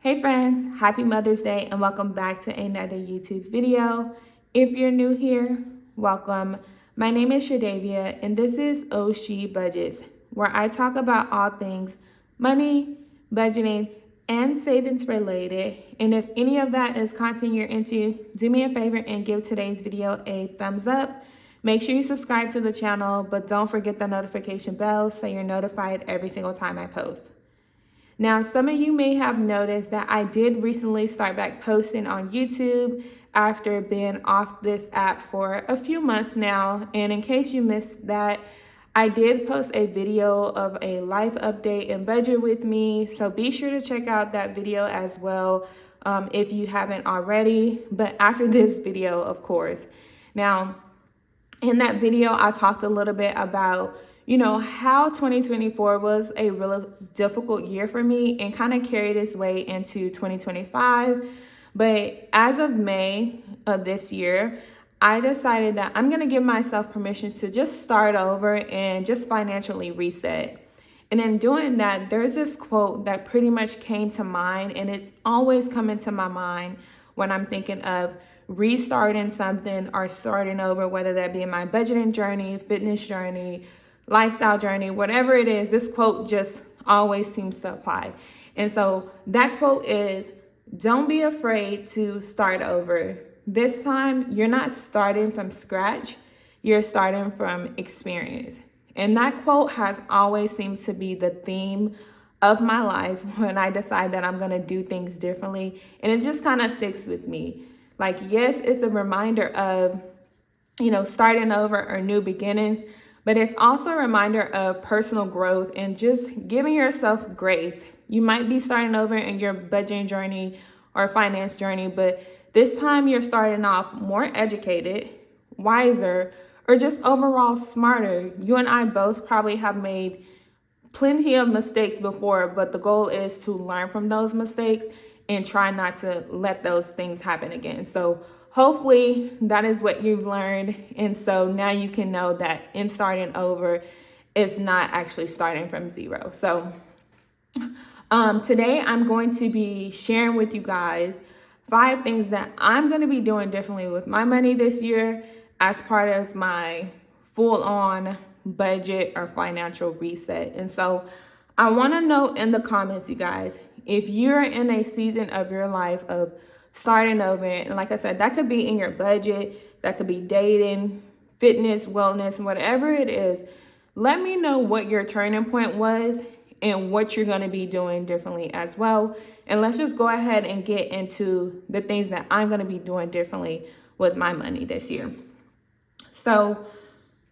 Hey friends, happy Mother's Day and welcome back to another YouTube video. If you're new here, welcome. My name is Shadavia and this is She Budgets, where I talk about all things money, budgeting, and savings related. And if any of that is content you're into, do me a favor and give today's video a thumbs up. Make sure you subscribe to the channel, but don't forget the notification bell so you're notified every single time I post. Now, some of you may have noticed that I did recently start back posting on YouTube after being off this app for a few months now. And in case you missed that, I did post a video of a life update and budget with me. So be sure to check out that video as well if you haven't already. But after this video, of course. Now, in that video, I talked a little bit about how 2024 was a really difficult year for me and kind of carried its way into 2025. But as of May of this year, I decided that I'm going to give myself permission to just start over and just financially reset. And in doing that, there's this quote that pretty much came to mind, and it's always coming to my mind when I'm thinking of restarting something or starting over, whether that be in my budgeting journey, fitness journey, lifestyle journey, whatever it is. This quote just always seems to apply. And so that quote is, don't be afraid to start over. This time, you're not starting from scratch, you're starting from experience. And that quote has always seemed to be the theme of my life when I decide that I'm gonna do things differently. And it just kind of sticks with me. Like, yes, it's a reminder of, starting over or new beginnings, but it's also a reminder of personal growth and just giving yourself grace. You might be starting over in your budgeting journey or finance journey, but this time you're starting off more educated, wiser, or just overall smarter. You and I both probably have made plenty of mistakes before, but the goal is to learn from those mistakes and try not to let those things happen again. So hopefully that is what you've learned. And so now you can know that in starting over, it's not actually starting from zero. So today I'm going to be sharing with you guys 5 things that I'm going to be doing differently with my money this year as part of my full-on budget or financial reset. And so I want to know in the comments, you guys, if you're in a season of your life of starting over, and like I said, that could be in your budget, that could be dating, fitness, wellness, whatever it is, let me know what your turning point was and what you're going to be doing differently as well. And let's just go ahead and get into the things that I'm going to be doing differently with my money this year. So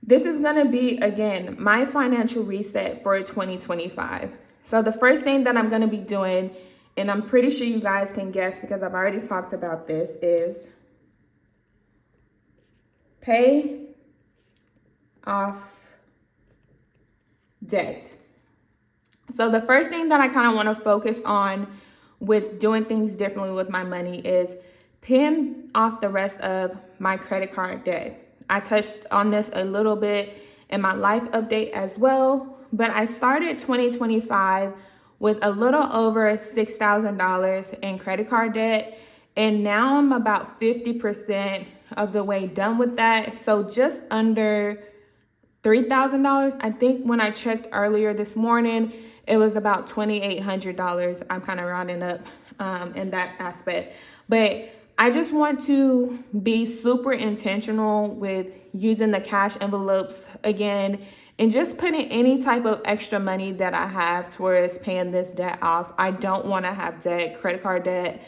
this is going to be, again, my financial reset for 2025. So the first thing that I'm going to be doing, and I'm pretty sure you guys can guess because I've already talked about this, is pay off debt. So the first thing that I kind of want to focus on with doing things differently with my money is paying off the rest of my credit card debt. I touched on this a little bit in my life update as well, but I started 2025 with a little over $6,000 in credit card debt, and now I'm about 50% of the way done with that. So just under $3,000. I think when I checked earlier this morning, it was about $2,800. I'm kind of rounding up in that aspect. But I just want to be super intentional with using the cash envelopes again and just putting any type of extra money that I have towards paying this debt off. I don't want to have debt, credit card debt,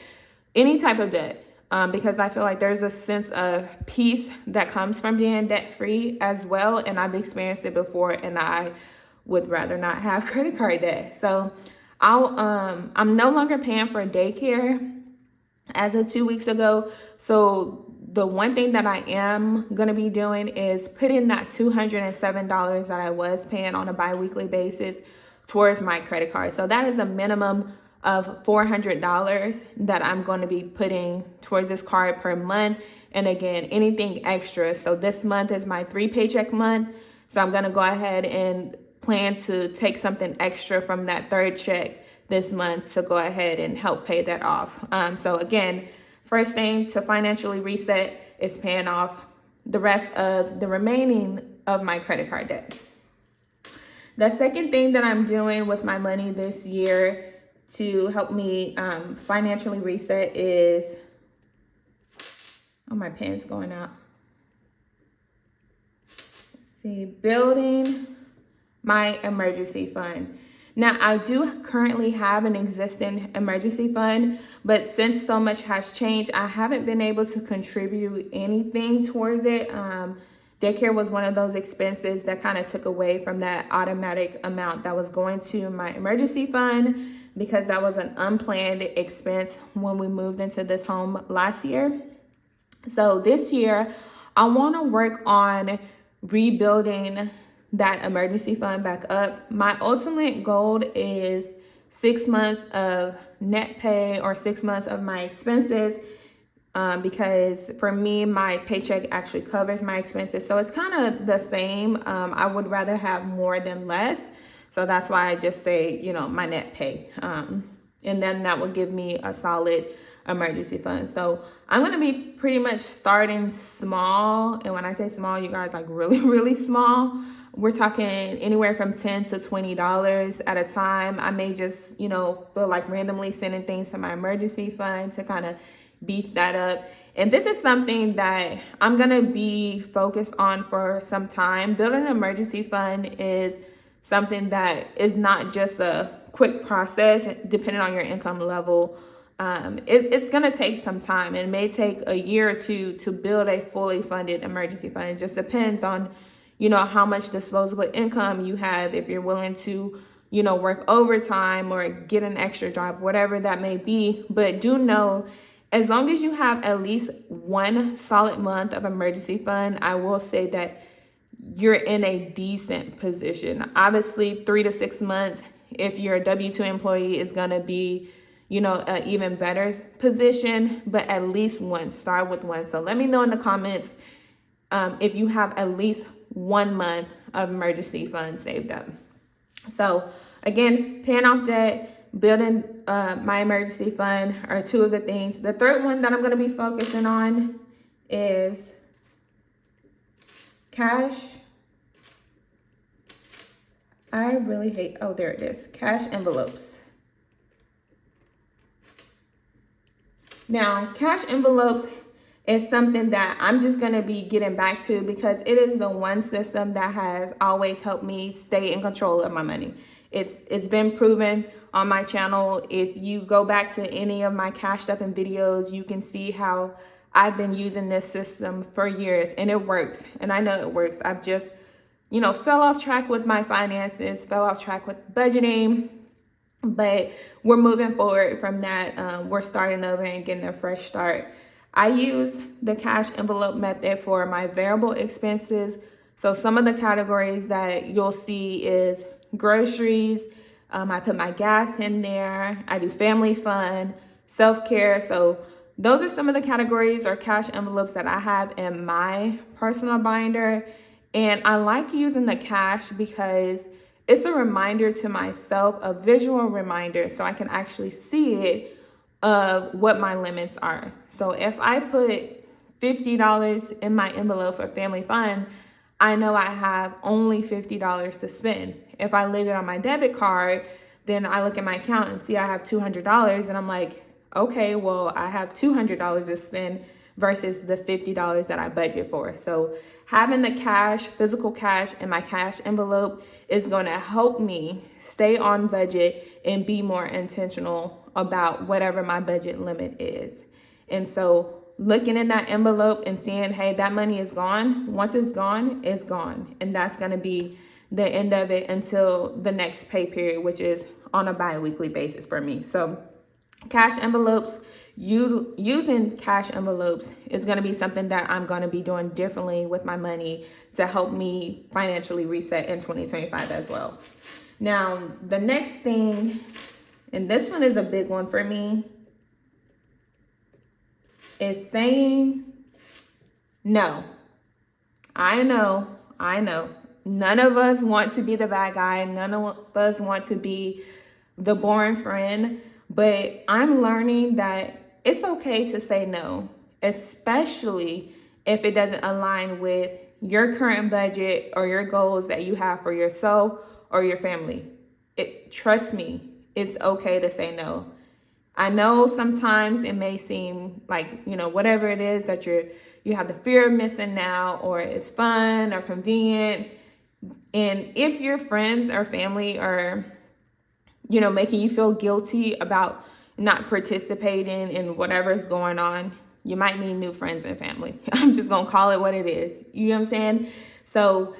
any type of debt. Because I feel like there's a sense of peace that comes from being debt-free as well. And I've experienced it before, and I would rather not have credit card debt. So I'm no longer paying for daycare as of 2 weeks ago. So the one thing that I am going to be doing is putting that $207 that I was paying on a bi-weekly basis towards my credit card. So that is a minimum of $400 that I'm going to be putting towards this card per month. And again, anything extra. So this month is my 3 paycheck month. So I'm going to go ahead and plan to take something extra from that third check this month to go ahead and help pay that off. So again, first thing to financially reset is paying off the rest of the remaining of my credit card debt. The second thing that I'm doing with my money this year to help me financially reset is, oh, my pen's going out. Let's see, building my emergency fund. Now, I do currently have an existing emergency fund, but since so much has changed, I haven't been able to contribute anything towards it. Daycare was one of those expenses that kind of took away from that automatic amount that was going to my emergency fund, because that was an unplanned expense when we moved into this home last year. So this year, I want to work on rebuilding that emergency fund back up. My ultimate goal is 6 months of net pay or 6 months of my expenses, because for me, my paycheck actually covers my expenses. So it's kind of the same. I would rather have more than less. So that's why I just say, my net pay. And then that would give me a solid emergency fund. So I'm going to be pretty much starting small. And when I say small, you guys, like really, really small. We're talking anywhere from $10 to $20 at a time. I may just, feel like randomly sending things to my emergency fund to kind of beef that up. And this is something that I'm going to be focused on for some time. Building an emergency fund is something that is not just a quick process, depending on your income level. It's going to take some time. It may take a year or two to build a fully funded emergency fund. It just depends on how much disposable income you have, if you're willing to, work overtime or get an extra job, whatever that may be. But do know, as long as you have at least one solid month of emergency fund, I will say that you're in a decent position. Obviously, 3 to 6 months, if you're a W-2 employee, is going to be, an even better position, but at least one. Start with one. So let me know in the comments if you have at least 1 month of emergency fund saved up. So again, paying off debt, building my emergency fund are two of the things. The third one that I'm going to be focusing on is cash. I really hate, oh, there it is, cash envelopes. Now, cash envelopes is something that I'm just going to be getting back to, because it is the one system that has always helped me stay in control of my money. It's been proven on my channel. If you go back to any of my cash stuffing videos, you can see how I've been using this system for years, and it works. And I know it works. I've just, fell off track with my finances, fell off track with budgeting, but we're moving forward from that. We're starting over and getting a fresh start. I use the cash envelope method for my variable expenses. So some of the categories that you'll see is groceries. I put my gas in there. I do family fun, self-care. So those are some of the categories or cash envelopes that I have in my personal binder. And I like using the cash because it's a reminder to myself, a visual reminder, so I can actually see it of what my limits are. So if I put $50 in my envelope for family fun, I know I have only $50 to spend. If I leave it on my debit card, then I look at my account and see I have $200, and I'm like, okay, well, I have $200 to spend versus the $50 that I budget for. So having the cash, physical cash in my cash envelope is going to help me stay on budget and be more intentional about whatever my budget limit is. And so looking in that envelope and seeing, hey, that money is gone. Once it's gone, it's gone. And that's going to be the end of it until the next pay period, which is on a bi-weekly basis for me. So cash envelopes, using cash envelopes is going to be something that I'm going to be doing differently with my money to help me financially reset in 2025 as well. Now, the next thing, and this one is a big one for me, is saying no. I know. None of us want to be the bad guy. None of us want to be the boring friend, but I'm learning that it's okay to say no, especially if it doesn't align with your current budget or your goals that you have for yourself or your family. Trust me, it's okay to say no. I know sometimes it may seem like, whatever it is that you have the fear of missing out, or it's fun or convenient. And if your friends or family are, making you feel guilty about not participating in whatever's going on, you might need new friends and family. I'm just going to call it what it is. You know what I'm saying? So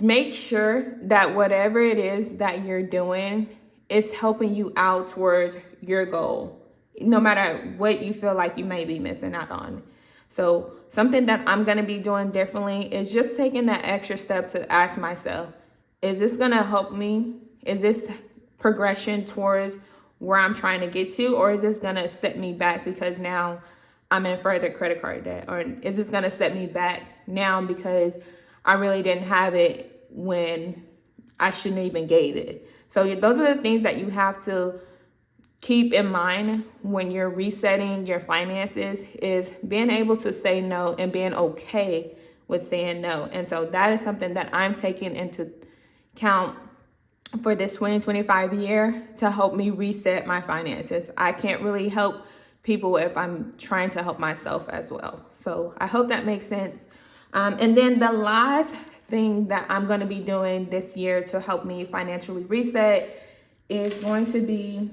make sure that whatever it is that you're doing, it's helping you out towards your goal, no matter what you feel like you may be missing out on. So something that I'm going to be doing differently is just taking that extra step to ask myself, is this going to help me? Is this progression towards where I'm trying to get to? Or is this going to set me back because now I'm in further credit card debt? Or is this going to set me back now because I really didn't have it when I shouldn't even gave it? So those are the things that you have to keep in mind when you're resetting your finances, is being able to say no and being okay with saying no. And so that is something that I'm taking into account for this 2025 year to help me reset my finances. I can't really help people if I'm trying to help myself as well. So I hope that makes sense. And then the last thing that I'm going to be doing this year to help me financially reset is going to be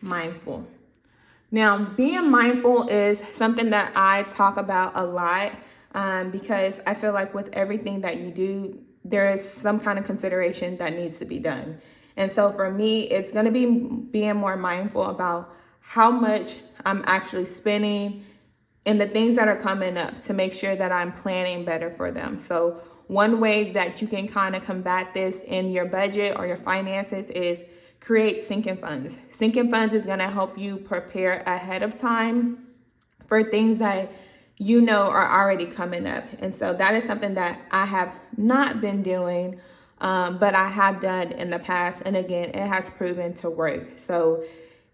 mindful. Now, being mindful is something that I talk about a lot because I feel like with everything that you do, there is some kind of consideration that needs to be done. And so for me, it's going to be being more mindful about how much I'm actually spending and the things that are coming up, to make sure that I'm planning better for them. So one way that you can kind of combat this in your budget or your finances is create sinking funds. Sinking funds is going to help you prepare ahead of time for things that are already coming up. And so that is something that I have not been doing, but I have done in the past. And again, it has proven to work. So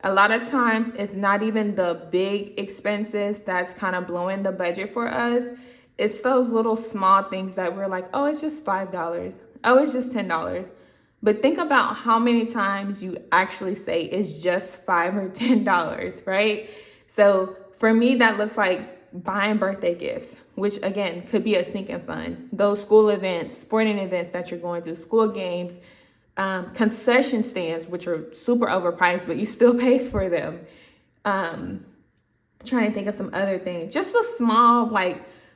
a lot of times it's not even the big expenses that's kind of blowing the budget for us. It's those little small things that we're like, oh, it's just $5. Oh, it's just $10. But think about how many times you actually say it's just $5 or $10, right? So for me, that looks like buying birthday gifts, which again could be a sinking fund. Those school events, sporting events that you're going to, school games, concession stands, which are super overpriced, but you still pay for them. Trying to think of some other things, just the small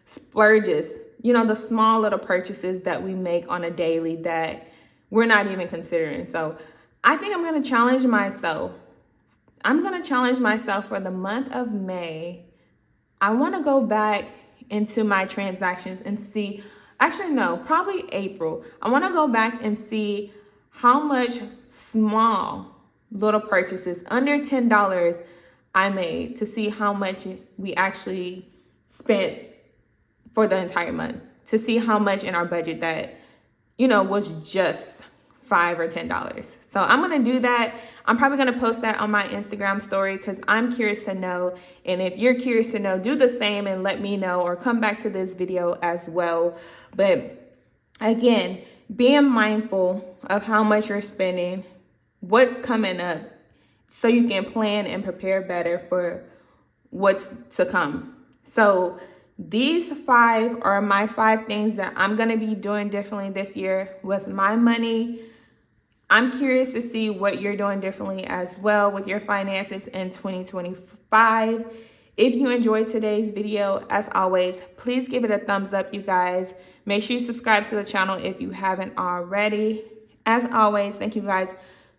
splurges, the small little purchases that we make on a daily that we're not even considering. So I think I'm going to challenge myself. For the month of May. I want to go back into my transactions and see, actually no, probably April. I want to go back and see how much small little purchases under $10 I made, to see how much we actually spent for the entire month, to see how much in our budget that, was just $5 or $10. So I'm going to do that. I'm probably going to post that on my Instagram story because I'm curious to know. And if you're curious to know, do the same and let me know, or come back to this video as well. But again, being mindful of how much you're spending, what's coming up, so you can plan and prepare better for what's to come. So these 5 are my 5 things that I'm going to be doing differently this year with my money. I'm curious to see what you're doing differently as well with your finances in 2025. If you enjoyed today's video, as always, please give it a thumbs up, you guys. Make sure you subscribe to the channel if you haven't already. As always, thank you guys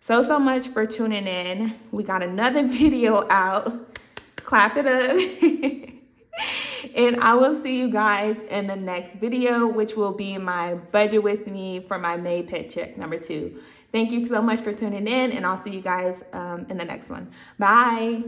so much for tuning in. We got another video out. Clap it up. And I will see you guys in the next video, which will be my budget with me for my May paycheck number 2. Thank you so much for tuning in, and I'll see you guys in the next one. Bye.